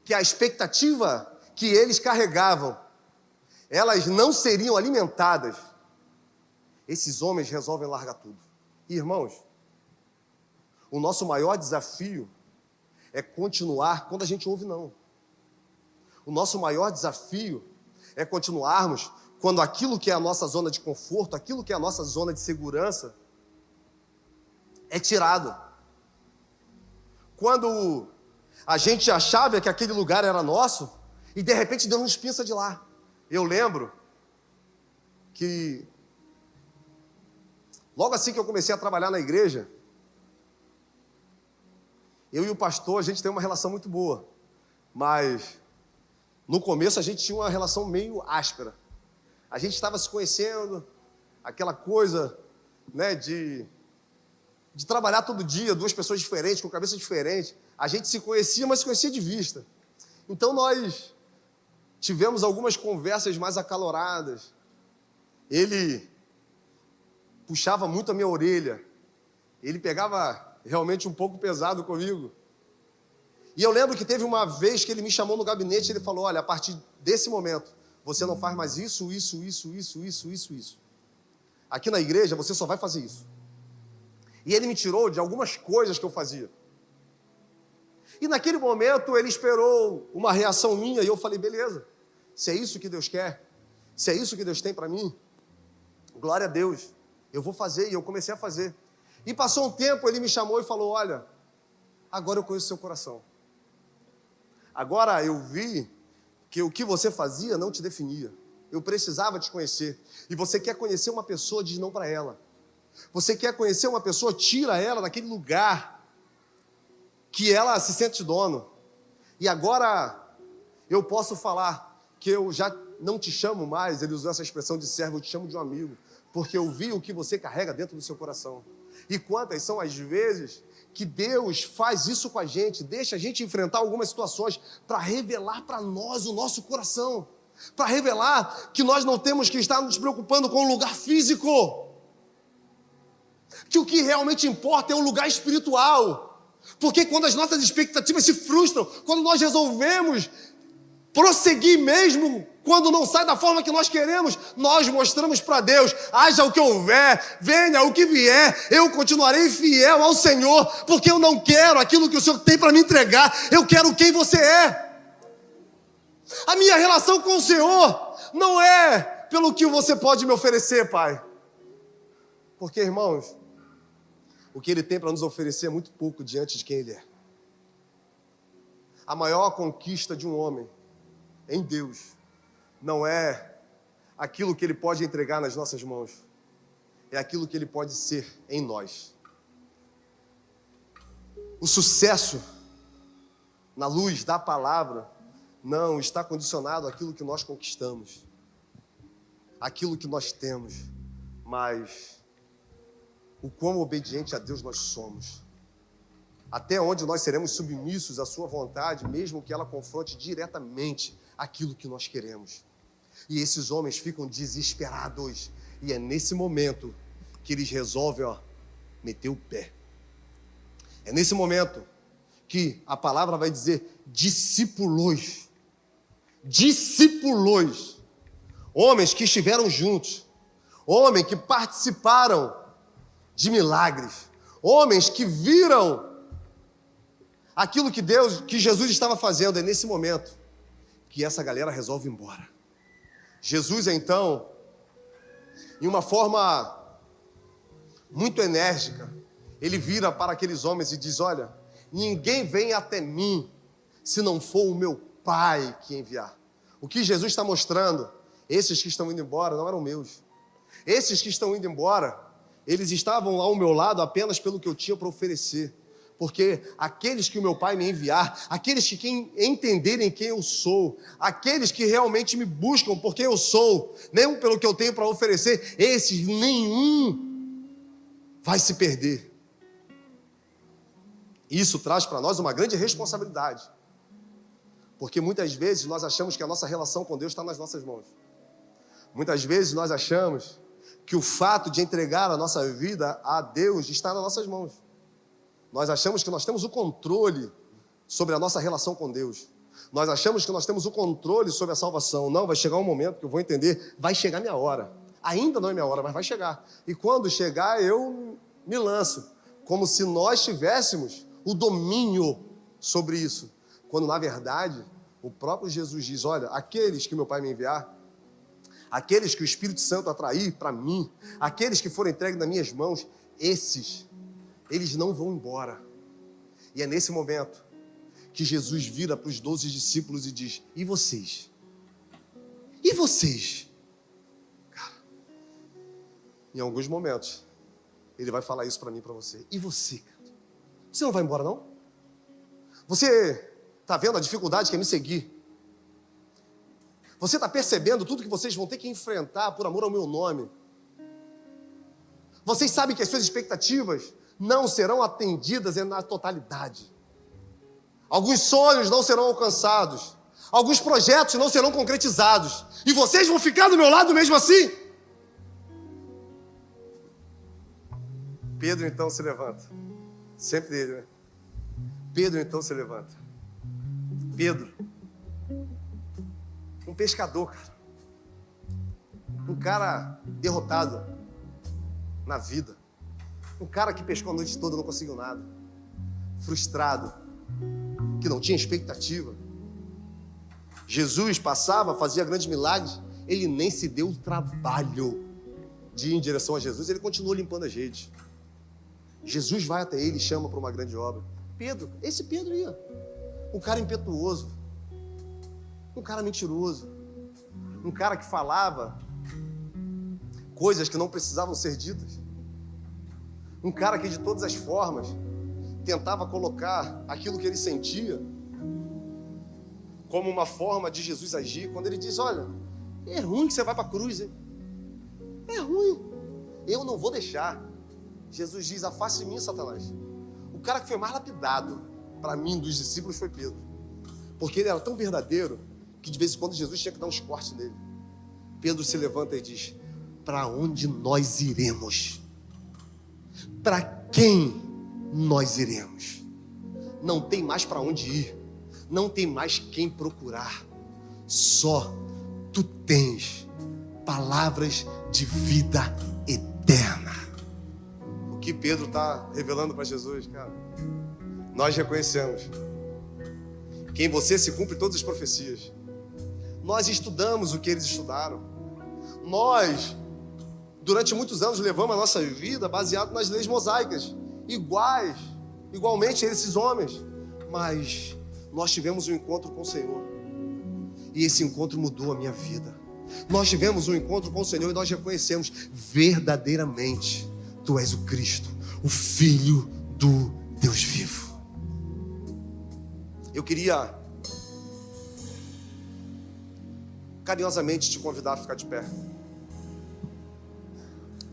que a expectativa que eles carregavam, elas não seriam alimentadas, esses homens resolvem largar tudo. E, irmãos, o nosso maior desafio é continuar quando a gente ouve não. O nosso maior desafio é continuarmos quando aquilo que é a nossa zona de conforto, aquilo que é a nossa zona de segurança, é tirado. Quando a gente achava que aquele lugar era nosso, e de repente Deus nos pinça de lá. Eu lembro que, logo assim que eu comecei a trabalhar na igreja, eu e o pastor, a gente tem uma relação muito boa, mas no começo a gente tinha uma relação meio áspera. A gente estava se conhecendo, aquela coisa, né, de trabalhar todo dia, duas pessoas diferentes, com cabeça diferente. A gente se conhecia, mas se conhecia de vista. Então nós tivemos algumas conversas mais acaloradas. Ele puxava muito a minha orelha. Ele pegava realmente um pouco pesado comigo. E eu lembro que teve uma vez que ele me chamou no gabinete e ele falou: olha, a partir desse momento, você não faz mais isso. Aqui na igreja você só vai fazer isso. E ele me tirou de algumas coisas que eu fazia. E naquele momento ele esperou uma reação minha e eu falei, beleza, se é isso que Deus quer, se é isso que Deus tem para mim, glória a Deus, eu vou fazer. E eu comecei a fazer. E passou um tempo, ele me chamou e falou, olha, agora eu conheço seu coração. Agora eu vi que o que você fazia não te definia. Eu precisava te conhecer. E você quer conhecer uma pessoa, diz não para ela. Você quer conhecer uma pessoa, tira ela daquele lugar que ela se sente dono. E agora eu posso falar que eu já não te chamo mais, ele usou essa expressão de servo, eu te chamo de um amigo, porque eu vi o que você carrega dentro do seu coração. E quantas são as vezes que Deus faz isso com a gente, deixa a gente enfrentar algumas situações para revelar para nós o nosso coração, para revelar que nós não temos que estar nos preocupando com o lugar físico, que o que realmente importa é o lugar espiritual, porque quando as nossas expectativas se frustram, quando nós resolvemos prosseguir mesmo, quando não sai da forma que nós queremos, nós mostramos para Deus, haja o que houver, venha o que vier, eu continuarei fiel ao Senhor, porque eu não quero aquilo que o Senhor tem para me entregar, eu quero quem você é. A minha relação com o Senhor não é pelo que você pode me oferecer, Pai. Porque, irmãos, o que Ele tem para nos oferecer é muito pouco diante de quem Ele é. A maior conquista de um homem em Deus não é aquilo que Ele pode entregar nas nossas mãos, é aquilo que Ele pode ser em nós. O sucesso na luz da palavra não está condicionado àquilo que nós conquistamos, àquilo que nós temos, mas o quão obediente a Deus nós somos, até onde nós seremos submissos à sua vontade, mesmo que ela confronte diretamente aquilo que nós queremos. E esses homens ficam desesperados, e é nesse momento que eles resolvem, meter o pé. É nesse momento que a palavra vai dizer discípulos, homens que estiveram juntos, homens que participaram de milagres, homens que viram aquilo que Jesus estava fazendo. É nesse momento que essa galera resolve ir embora. Jesus, então, em uma forma muito enérgica, ele vira para aqueles homens e diz, olha, ninguém vem até mim se não for o meu Pai que enviar. O que Jesus está mostrando, esses que estão indo embora não eram meus. Esses que estão indo embora, eles estavam ao meu lado apenas pelo que eu tinha para oferecer. Porque aqueles que o meu Pai me enviar, aqueles que entenderem quem eu sou, aqueles que realmente me buscam por quem eu sou, nem pelo que eu tenho para oferecer, esses nenhum vai se perder. Isso traz para nós uma grande responsabilidade. Porque muitas vezes nós achamos que a nossa relação com Deus está nas nossas mãos. Muitas vezes nós achamos que o fato de entregar a nossa vida a Deus está nas nossas mãos. Nós achamos que nós temos o controle sobre a nossa relação com Deus. Nós achamos que nós temos o controle sobre a salvação. Não, vai chegar um momento que eu vou entender, vai chegar minha hora. Ainda não é minha hora, mas vai chegar. E quando chegar, eu me lanço. Como se nós tivéssemos o domínio sobre isso. Quando, na verdade, o próprio Jesus diz, olha, aqueles que meu Pai me enviar, aqueles que o Espírito Santo atrair para mim, aqueles que forem entregues nas minhas mãos, esses, eles não vão embora. E é nesse momento que Jesus vira para os 12 discípulos e diz, e vocês? E vocês? Cara, em alguns momentos, ele vai falar isso para mim e para você. E você, cara? Você não vai embora, não? Você está vendo a dificuldade que é me seguir? Você está percebendo tudo que vocês vão ter que enfrentar por amor ao meu nome? Vocês sabem que as suas expectativas não serão atendidas na totalidade. Alguns sonhos não serão alcançados. Alguns projetos não serão concretizados. E vocês vão ficar do meu lado mesmo assim? Pedro então se levanta. Sempre ele, né? Pedro então se levanta. Pedro, um pescador, cara. Um cara derrotado na vida. Um cara que pescou a noite toda e não conseguiu nada. Frustrado. que não tinha expectativa. Jesus passava, fazia grandes milagres, ele nem se deu o trabalho de ir em direção a Jesus, ele continuou limpando as redes. Jesus vai até ele e chama para uma grande obra. Pedro, esse Pedro ia, um cara impetuoso, um cara mentiroso, um cara que falava coisas que não precisavam ser ditas, um cara que de todas as formas tentava colocar aquilo que ele sentia como uma forma de Jesus agir, quando ele diz, olha, é ruim que você vai para a cruz, hein? É ruim, eu não vou deixar. Jesus diz, afaste de mim, Satanás. O cara que foi mais lapidado para mim dos discípulos foi Pedro, porque ele era tão verdadeiro que de vez em quando Jesus tinha que dar uns cortes nele. Pedro se levanta e diz, para onde nós iremos? Para quem nós iremos? Não tem mais para onde ir, não tem mais quem procurar, só tu tens palavras de vida eterna. O que Pedro está revelando para Jesus, cara? Nós reconhecemos que em você se cumpre todas as profecias. Nós estudamos o que eles estudaram. Nós, durante muitos anos, levamos a nossa vida baseado nas leis mosaicas, igualmente esses homens. Mas nós tivemos um encontro com o Senhor, e esse encontro mudou a minha vida. Nós tivemos um encontro com o Senhor e nós reconhecemos verdadeiramente, tu és o Cristo, o Filho do Deus vivo. Eu queria carinhosamente te convidar a ficar de pé.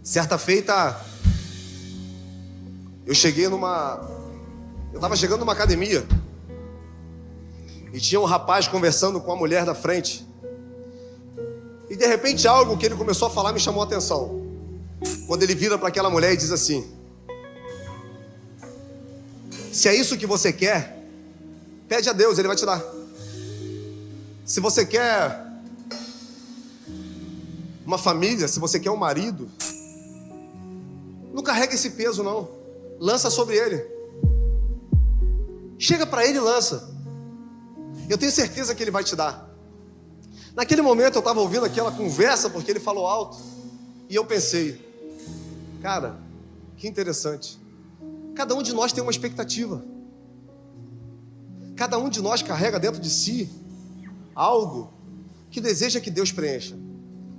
Certa feita, eu estava chegando numa academia e tinha um rapaz conversando com a mulher da frente. E de repente algo que ele começou a falar me chamou a atenção. Quando ele vira para aquela mulher e diz assim, se é isso que você quer, pede a Deus, Ele vai te dar. Se você quer uma família, se você quer um marido, não carrega esse peso não, lança sobre ele. Chega para ele e lança. Eu tenho certeza que Ele vai te dar. Naquele momento eu estava ouvindo aquela conversa, porque ele falou alto, e eu pensei, cara, que interessante. Cada um de nós tem uma expectativa. Cada um de nós carrega dentro de si algo que deseja que Deus preencha.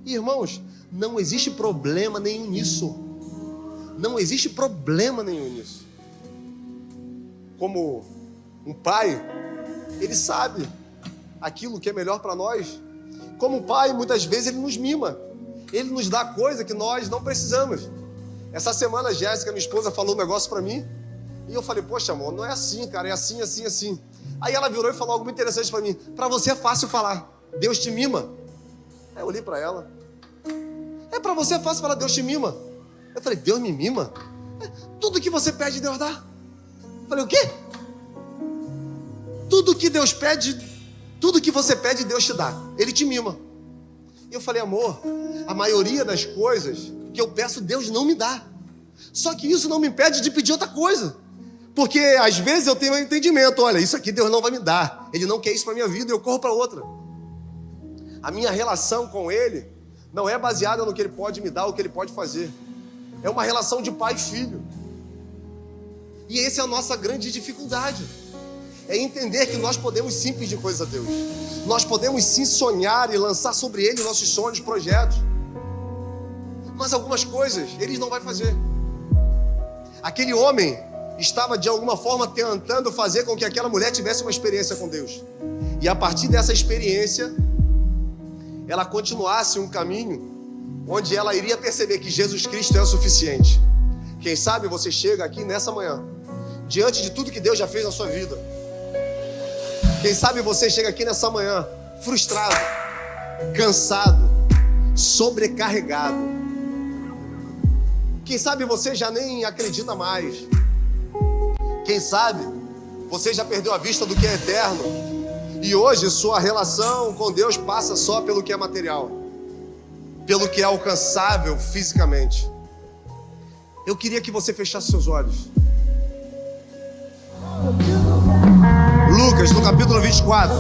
E irmãos, não existe problema nenhum nisso. Não existe problema nenhum nisso. Como um pai, ele sabe aquilo que é melhor para nós. Como pai, muitas vezes ele nos mima. Ele nos dá coisa que nós não precisamos. Essa semana a Jéssica, minha esposa, falou um negócio para mim. E eu falei, poxa amor, não é assim, cara, é assim, assim, assim. Aí ela virou e falou algo muito interessante para mim. Para você é fácil falar, Deus te mima. Aí eu olhei para ela. Para você é fácil falar, Deus te mima. Eu falei, Deus me mima? Tudo que você pede, Deus dá. Eu falei, o quê? Tudo que Deus pede, tudo que você pede, Deus te dá. Ele te mima. E eu falei, amor, a maioria das coisas que eu peço, Deus não me dá. Só que isso não me impede de pedir outra coisa. Porque às vezes eu tenho um entendimento, olha, isso aqui Deus não vai me dar. Ele não quer isso para a minha vida e eu corro para outra. A minha relação com Ele não é baseada no que Ele pode me dar, ou o que Ele pode fazer. É uma relação de pai e filho. E essa é a nossa grande dificuldade. É entender que nós podemos sim pedir coisas a Deus. Nós podemos sim sonhar e lançar sobre Ele nossos sonhos, projetos. Mas algumas coisas Ele não vai fazer. Aquele homem estava de alguma forma tentando fazer com que aquela mulher tivesse uma experiência com Deus. E a partir dessa experiência, ela continuasse um caminho onde ela iria perceber que Jesus Cristo é o suficiente. Quem sabe você chega aqui nessa manhã, diante de tudo que Deus já fez na sua vida. Quem sabe você chega aqui nessa manhã, frustrado, cansado, sobrecarregado. Quem sabe você já nem acredita mais. Quem sabe você já perdeu a vista do que é eterno. E hoje sua relação com Deus passa só pelo que é material, pelo que é alcançável fisicamente. Eu queria que você fechasse seus olhos. Lu, Lucas, no capítulo 24,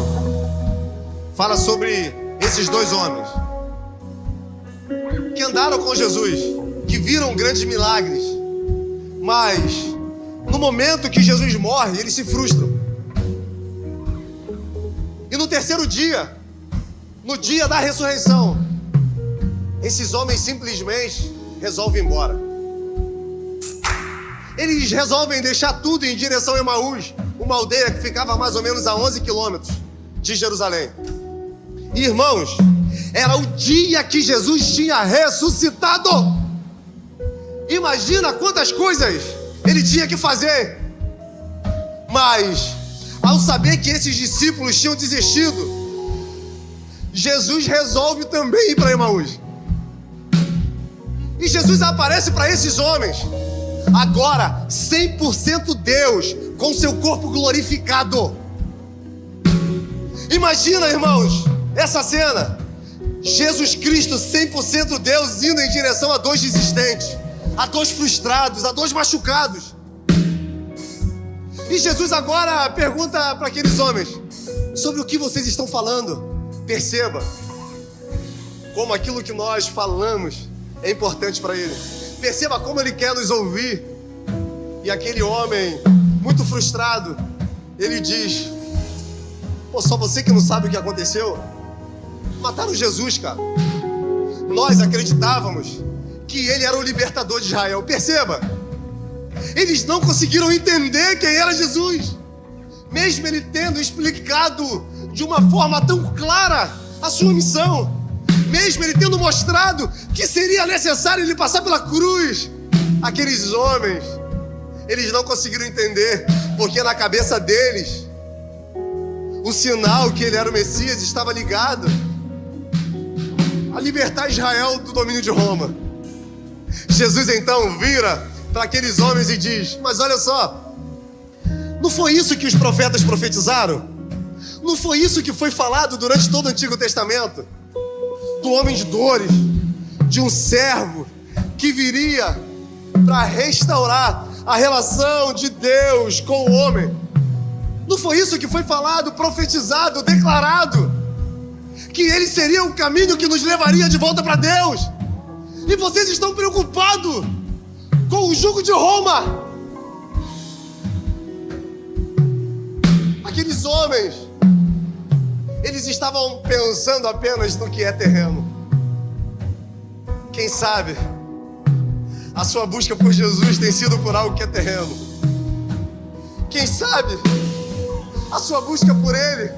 fala sobre esses dois homens que andaram com Jesus, que viram grandes milagres, mas no momento que Jesus morre, eles se frustram. E no terceiro dia, no dia da ressurreição, esses homens simplesmente resolvem ir embora. Eles resolvem deixar tudo em direção a Emaús, uma aldeia que ficava mais ou menos a 11 quilômetros de Jerusalém. E, irmãos, era o dia que Jesus tinha ressuscitado. Imagina quantas coisas ele tinha que fazer. Mas, ao saber que esses discípulos tinham desistido, Jesus resolve também ir para Emaús. E Jesus aparece para esses homens, agora 100% Deus, com seu corpo glorificado. Imagina, irmãos, essa cena. Jesus Cristo, 100% Deus, indo em direção a dois desistentes, a dois frustrados, a dois machucados. E Jesus agora pergunta para aqueles homens: sobre o que vocês estão falando? Perceba como aquilo que nós falamos é importante para Ele. Perceba como Ele quer nos ouvir. E aquele homem, muito frustrado, ele diz: pô, só você que não sabe o que aconteceu? Mataram Jesus, cara. Nós acreditávamos que Ele era o libertador de Israel. Perceba, eles não conseguiram entender quem era Jesus, mesmo Ele tendo explicado de uma forma tão clara a sua missão, mesmo Ele tendo mostrado que seria necessário Ele passar pela cruz. Aqueles homens, eles não conseguiram entender, porque na cabeça deles o sinal que Ele era o Messias estava ligado a libertar Israel do domínio de Roma. Jesus então vira para aqueles homens e diz: mas olha só, não foi isso que os profetas profetizaram? Não foi isso que foi falado durante todo o Antigo Testamento? Do homem de dores, de um servo que viria para restaurar a relação de Deus com o homem. Não foi isso que foi falado, profetizado, declarado? Que ele seria o caminho que nos levaria de volta para Deus. E vocês estão preocupados com o jugo de Roma. Aqueles homens, eles estavam pensando apenas no que é terreno. Quem sabe a sua busca por Jesus tem sido por algo que é terreno. Quem sabe a sua busca por Ele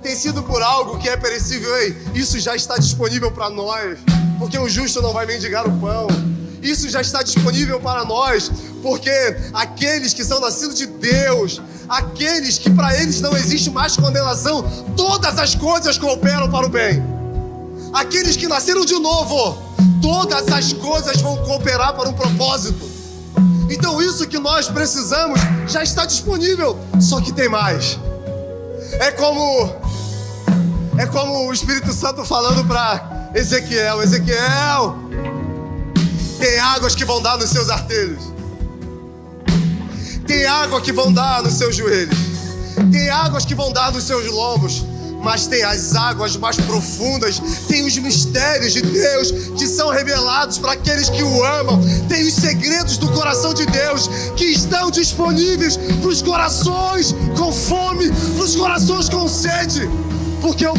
tem sido por algo que é perecível. Ei, isso já está disponível para nós, porque o justo não vai mendigar o pão. Isso já está disponível para nós, porque aqueles que são nascidos de Deus, aqueles que para eles não existe mais condenação, todas as coisas cooperam para o bem. Aqueles que nasceram de novo, todas as coisas vão cooperar para um propósito. Então isso que nós precisamos já está disponível, só que tem mais. É como o Espírito Santo falando para Ezequiel: Ezequiel, tem águas que vão dar nos seus artelhos, tem água que vão dar nos seus joelhos, tem águas que vão dar nos seus lombos, mas tem as águas mais profundas, tem os mistérios de Deus que são revelados para aqueles que o amam, tem os segredos do coração de Deus que estão disponíveis para os corações com fome, para os corações com sede. Porque o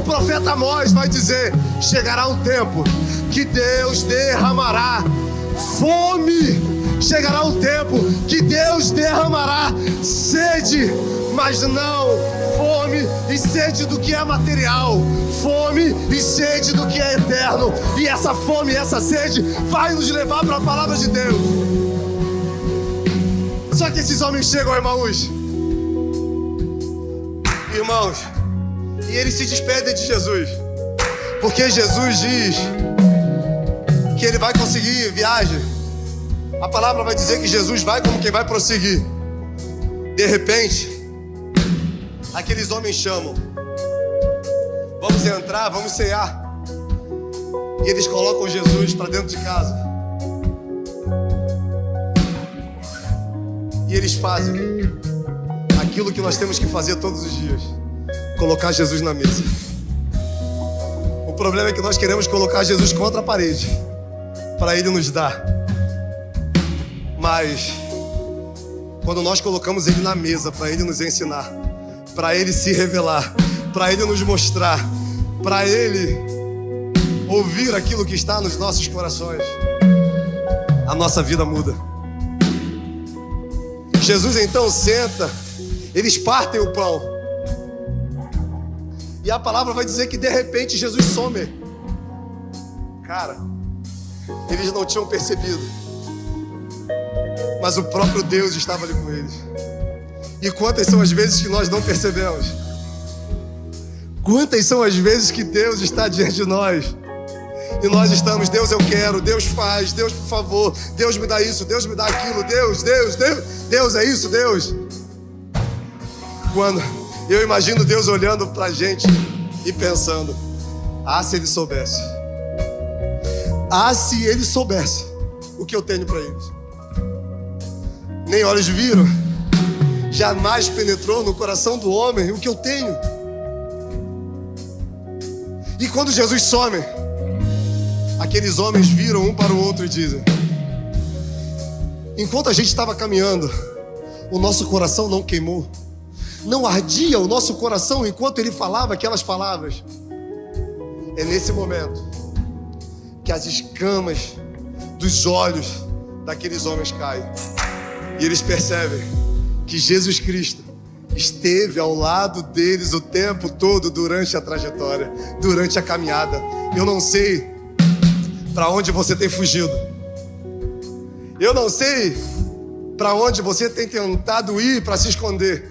profeta Amós vai dizer: chegará um tempo que Deus derramará fome, chegará um tempo que Deus derramará sede, mas não fome e sede do que é material, fome e sede do que é eterno. E essa fome e essa sede vai nos levar para a palavra de Deus. Só que esses homens chegam a Emaús, irmãos, e eles se despedem de Jesus, porque Jesus diz que ele vai conseguir viagem. A palavra vai dizer que Jesus vai como quem vai prosseguir. De repente, aqueles homens chamam: vamos entrar, vamos cear. E eles colocam Jesus para dentro de casa. E eles fazem aquilo que nós temos que fazer todos os dias: colocar Jesus na mesa. O problema é que nós queremos colocar Jesus contra a parede para Ele nos dar. Mas quando nós colocamos Ele na mesa para Ele nos ensinar, para Ele se revelar, para Ele nos mostrar, para Ele ouvir aquilo que está nos nossos corações, a nossa vida muda. Jesus então senta, eles partem o pão, e a palavra vai dizer que de repente Jesus some. Cara, eles não tinham percebido, mas o próprio Deus estava ali com eles. E quantas são as vezes que nós não percebemos? Quantas são as vezes que Deus está diante de nós e nós estamos: Deus, eu quero, Deus faz, Deus, por favor, Deus me dá isso, Deus me dá aquilo, Deus é isso, Deus. Quando eu imagino Deus olhando pra gente e pensando: ah, se Ele soubesse, ah, se Ele soubesse o que eu tenho para eles. Nem olhos viram, jamais penetrou no coração do homem o que eu tenho. E quando Jesus some, aqueles homens viram um para o outro e dizem: enquanto a gente estava caminhando, o nosso coração não queimou, não ardia o nosso coração enquanto Ele falava aquelas palavras. É nesse momento que as escamas dos olhos daqueles homens caem e eles percebem que Jesus Cristo esteve ao lado deles o tempo todo durante a trajetória, durante a caminhada. Eu não sei para onde você tem fugido, eu não sei para onde você tem tentado ir para se esconder,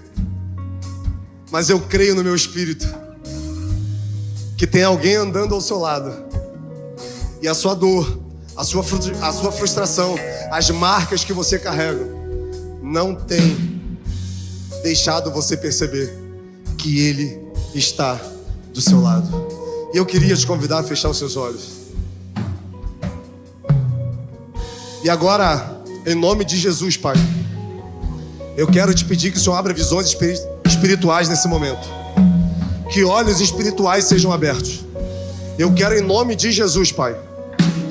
mas eu creio no meu espírito que tem alguém andando ao seu lado, e a sua dor, a sua frustração, as marcas que você carrega não tem deixado você perceber que Ele está do seu lado. E eu queria te convidar a fechar os seus olhos. E agora, em nome de Jesus, Pai, eu quero te pedir que o Senhor abra visões espirituais nesse momento, que olhos espirituais sejam abertos. Eu quero, em nome de Jesus, Pai,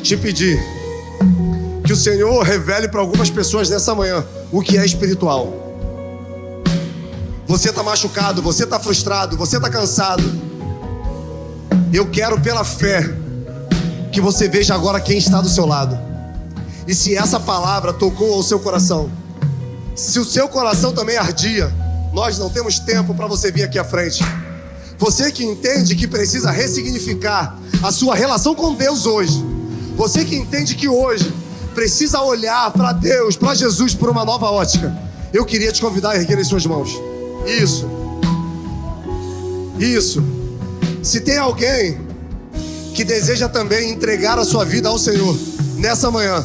te pedir que o Senhor revele para algumas pessoas nessa manhã o que é espiritual. Você está machucado, você está frustrado, você está cansado. Eu quero, pela fé, que você veja agora quem está do seu lado. E se essa palavra tocou ao seu coração, se o seu coração também ardia, nós não temos tempo para você vir aqui à frente. Você que entende que precisa ressignificar a sua relação com Deus hoje, você que entende que hoje precisa olhar para Deus, para Jesus, por uma nova ótica, eu queria te convidar a erguer as suas mãos. Isso. Se tem alguém que deseja também entregar a sua vida ao Senhor nessa manhã,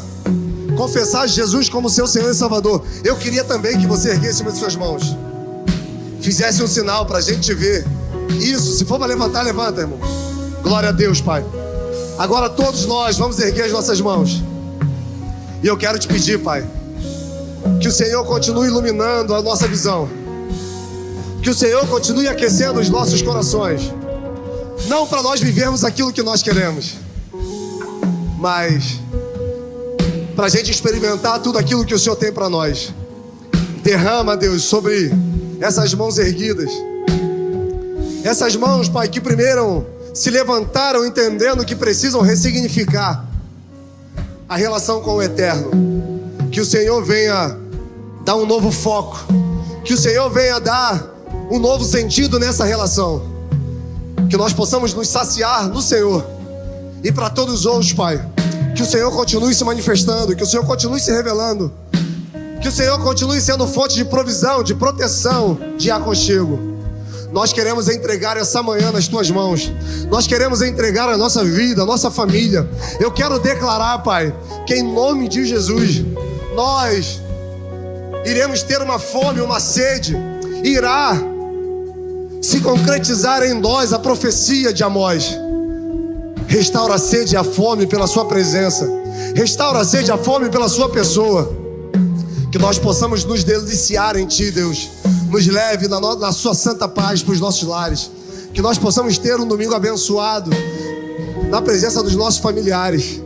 confessar Jesus como seu Senhor e Salvador, eu queria também que você erguesse uma de suas mãos, fizesse um sinal para a gente ver. Isso, se for para levantar, levanta, irmão. Glória a Deus, Pai. Agora todos nós vamos erguer as nossas mãos. E eu quero te pedir, Pai, que o Senhor continue iluminando a nossa visão, que o Senhor continue aquecendo os nossos corações, não para nós vivermos aquilo que nós queremos, mas para a gente experimentar tudo aquilo que o Senhor tem para nós. Derrama, Deus, sobre essas mãos erguidas, essas mãos, Pai, que primeiro se levantaram entendendo que precisam ressignificar a relação com o Eterno. Que o Senhor venha dar um novo foco, que o Senhor venha dar um novo sentido nessa relação, que nós possamos nos saciar no Senhor. E para todos os outros, Pai, que o Senhor continue se manifestando, que o Senhor continue se revelando, que o Senhor continue sendo fonte de provisão, de proteção, de aconchego. Nós queremos entregar essa manhã nas Tuas mãos. Nós queremos entregar a nossa vida, a nossa família. Eu quero declarar, Pai, que em nome de Jesus, nós iremos ter uma fome, uma sede. Irá se concretizar em nós a profecia de Amós. Restaura a sede e a fome pela Sua presença. Restaura a sede e a fome pela Sua pessoa. Que nós possamos nos deliciar em Ti, Deus. nos leve na sua santa paz para os nossos lares. Que nós possamos ter um domingo abençoado na presença dos nossos familiares.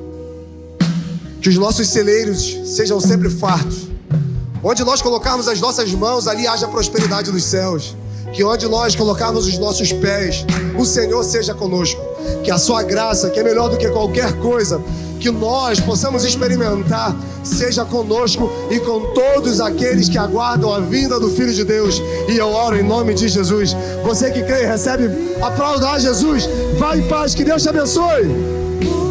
Que os nossos celeiros sejam sempre fartos. Onde nós colocarmos as nossas mãos, ali haja prosperidade dos céus. Que onde nós colocarmos os nossos pés, o Senhor seja conosco. Que a sua graça, que é melhor do que qualquer coisa que nós possamos experimentar, seja conosco e com todos aqueles que aguardam a vinda do Filho de Deus. E eu oro em nome de Jesus. Você que crê, recebe, aplauda a Jesus. Vai em paz, que Deus te abençoe.